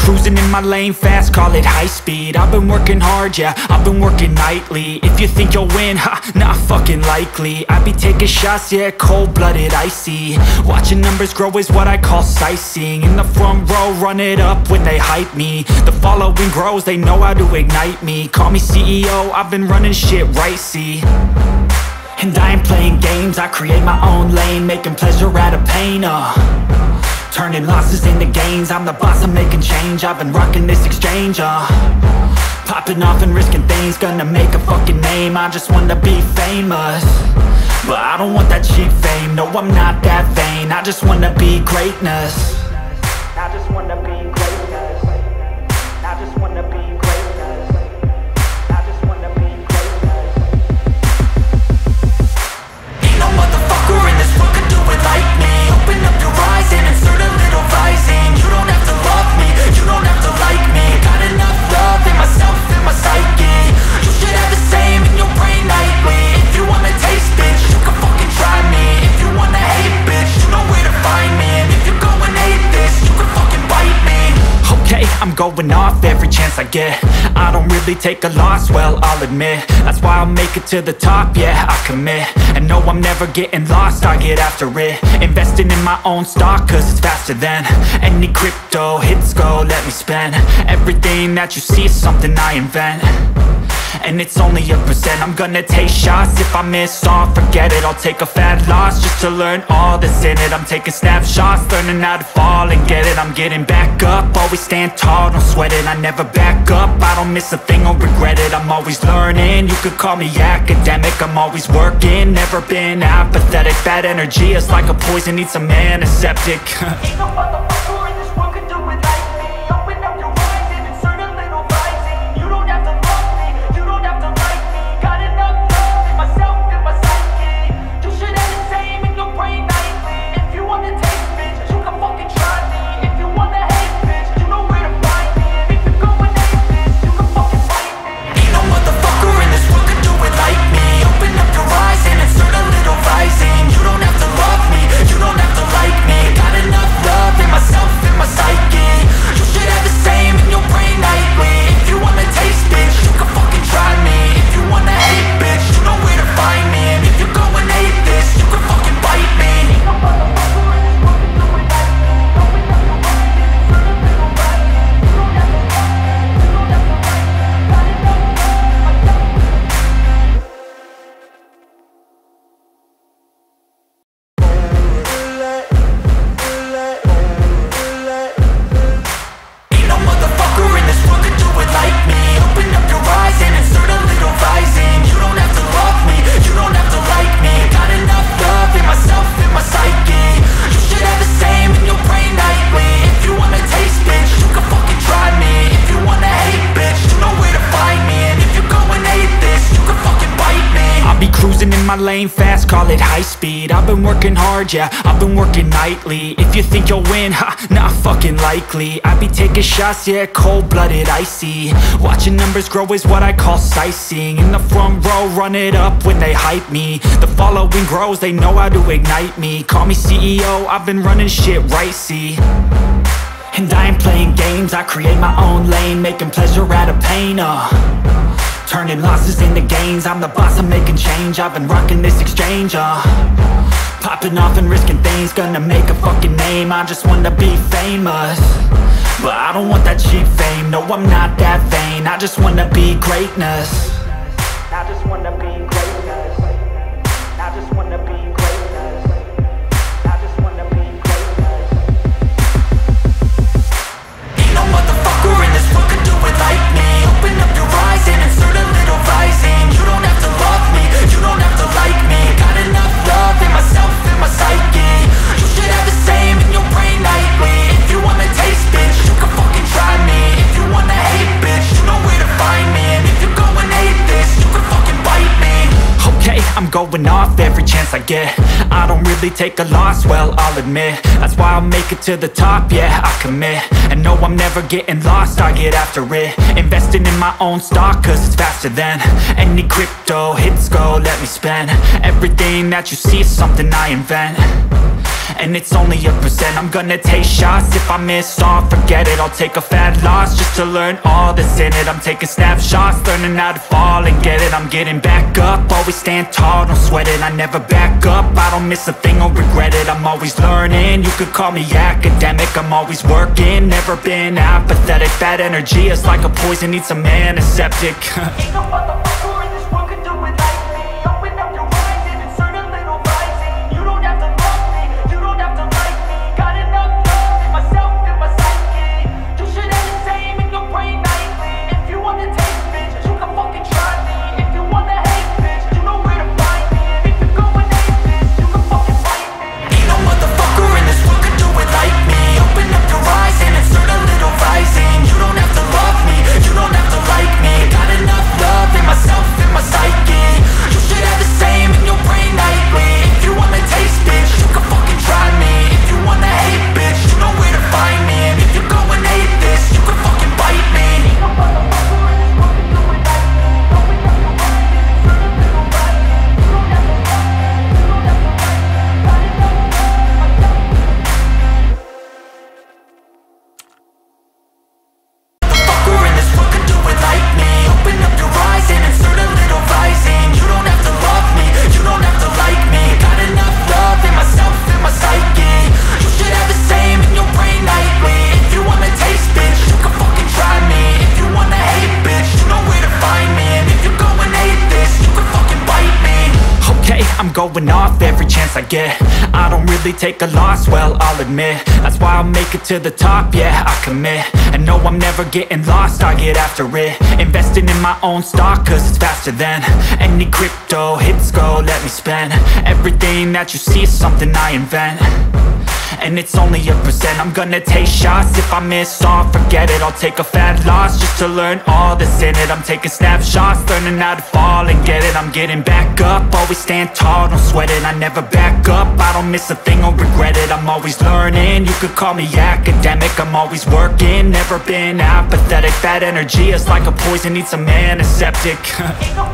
cruising in my lane fast, call it high speed. I've been working hard, yeah, I've been working nightly. If you think you'll win, ha, not fucking likely. I be taking shots, yeah, cold-blooded, icy. Watching numbers grow is what I call sightseeing. In the front row, run it up when they hype me. The following grows, they know how to ignite me. Call me CEO, I've been running shit right, see. And I ain't playing games, I create my own lane, making pleasure out of pain, turning losses into gains. I'm the boss, I'm making change. I've been rocking this exchange, popping off and risking things. Gonna make a fucking name, I just wanna be famous. But I don't want that cheap fame, no, I'm not that vain. I just wanna be greatness. I just wanna be greatness. I just wanna be greatness. I just wanna be greatness. Ain't no motherfucker in this world could do it like me. Open up your eyes and insert a little rising. You don't have to love me, you don't have to like me. Got enough love in myself, in my psyche. You should have the same in your brain nightly. If you wanna taste, bitch, you can fucking try me. If you wanna hate, bitch, you know where to find me. And if you're going hate this, you can fucking bite me. Okay, I'm going off every chance I get. I don't really take a loss, well, I'll admit. That's why I'll make it to the top, yeah, I commit. And no, I'm never getting lost, I get after it. Investing in my own stock, cause it's faster than any crypto hits go, let me spend. Everything that you see is something I invent, and it's only a percent. I'm gonna take shots, if I miss all, forget it. I'll take a fat loss just to learn all that's in it. I'm taking snapshots, learning how to fall and get it. I'm getting back up, always stand tall, don't sweat it. I never back up, I don't miss a thing or regret it. I'm always learning, you could call me academic. I'm always working, never been apathetic. Bad energy is like a poison, need some antiseptic. Ain't no motherfucker in this world could do it like me. Open up your eyes and insert a little rising. You don't have to love me, you don't have to like me. Got enough love in myself, in my psyche. You should have the same in your brain nightly. If you wanna taste, bitch, you can fucking try me. If you wanna hate, bitch, you know where to find me. And if you're going hate this, you can fucking fight me. Ain't no motherfucker in this world could do it like me. Open up your eyes and insert a little rising. You don't have to love me, you don't have to like me. Got enough love in myself, in my psyche. You should have the same in your brain nightly. If you wanna taste, bitch, you can fucking try me. If you wanna hate, bitch, you know where to find me. And if you're going hate this, you can fucking bite me. Ain't no motherfucker in this world could do it like me. Open up your eyes and insert a little rising. You don't have to love me, you don't have to like me. Got enough love in myself, in my Ain't no motherfucker in this world could do it like me. Open up your eyes and insert a little rising. You don't have to love me, you don't have to like me. Got enough love in myself, in my psyche. You should have the same in your brain nightly. If you wanna taste, bitch, you can fucking try me. If you wanna hate, bitch, you know where to find me. And if you're going hate this, you can fucking bite me. I'll be cruising in my lane fast, call it high speed. I've been working hard, yeah, I've been working nightly. If you think you'll win, ha, not fucking likely. I be taking shots, yeah, cold-blooded, icy. Watching numbers grow is what I call sightseeing. In the front row, run it up when they hype me. The following grows, they know how to ignite me. Call me CEO, I've been running shit right, see. And I ain't playing games, I create my own lane, making pleasure out of pain, turning losses into gains. I'm the boss, I'm making change. I've been rocking this exchange, popping off and risking things. Gonna make a fucking name, I just wanna be famous. But I don't want that cheap fame, no, I'm not that vain. I just wanna be greatness. I just wanna be greatness. I just wanna be greatness. I just wanna be greatness. Ain't no motherfucker in this world could do it like me. Open up your eyes and insert a little rising. You don't have to love me, you don't have to like me. Got enough love in myself, in my psyche. You should have the same in your brain nightly. If you wanna taste, bitch, you can fucking try me. If you wanna hate, bitch, you know where to find me. And if you're going hate this, you can fucking bite me. Okay, I'm going off every chance I get. I don't really take a loss, well, I'll admit. That's why I'll make it to the top, yeah, I commit. And no, I'm never getting lost, I get after it. Investing in my own stock, cause it's faster than any crypto hits go, let me spend. Everything that you see is something I invent, and it's only a percent. I'm gonna take shots, if I miss all, forget it. I'll take a fat loss just to learn all that's in it. I'm taking snapshots, learning how to fall and get it. I'm getting back up, always stand tall, don't sweat it. I never back up, I don't miss a thing or regret it. I'm always learning, you could call me academic. I'm always working, never been apathetic. That energy is like a poison, needs some antiseptic. Ain't no motherfucker in this world could do it like me. Open up your eyes and insert a little rising. You don't have to love me, you don't have to like me. Got enough love in myself, in my psyche. You should have the same in your brain nightly. If you wanna taste, bitch, you can fucking try me. If you wanna hate, bitch, you know where to find me. And if you're going hate, bitch, you can fucking fight me. Ain't no motherfucker in this world could do it like me. Open up your eyes and insert a little rising. You don't have to love me, you don't have to like me. Got enough love in myself, in my psyche. You should have the same in your brain nightly. If you wanna taste, bitch, you can fucking try me. If you wanna hate, bitch, you know where to find me. And if you're going hate this, you can fucking bite me. Ain't no motherfucker in this world can do it like me. Open up your eyes and insert a little rising. You don't have to love me, you don't have to like me. Got enough love in myself, in my psyche. Motherfucker in this world can do it like me. Open up your eyes and insert a little rising. You don't have to love me, you don't have to like me. Got enough love in myself, in my psyche. You should have the same in your brain nightly. If you wanna taste, bitch, you can fucking try me. If you wanna hate, bitch, you know where to find me. And if you're going hate this, you can fucking bite me. Okay, I'm going off every chance I get. I don't really take a loss, well, I'll admit. That's why I'll make it to the top, yeah, I commit. And no, I'm never getting lost, I get after it. Investing in my own stock, cause it's faster than any crypto hits go, let me spend. Everything that you see is something I invent, and it's only a percent. I'm gonna take shots, if I miss all, forget it. I'll take a fat loss just to learn all that's in it. I'm taking snapshots, learning how to fall and get it. I'm getting back up, always stand tall, don't sweat it. I never back up, I don't miss a thing or regret it. I'm always learning, you could call me academic. I'm always working, never been apathetic. That energy is like a poison, needs some antiseptic. Ain't no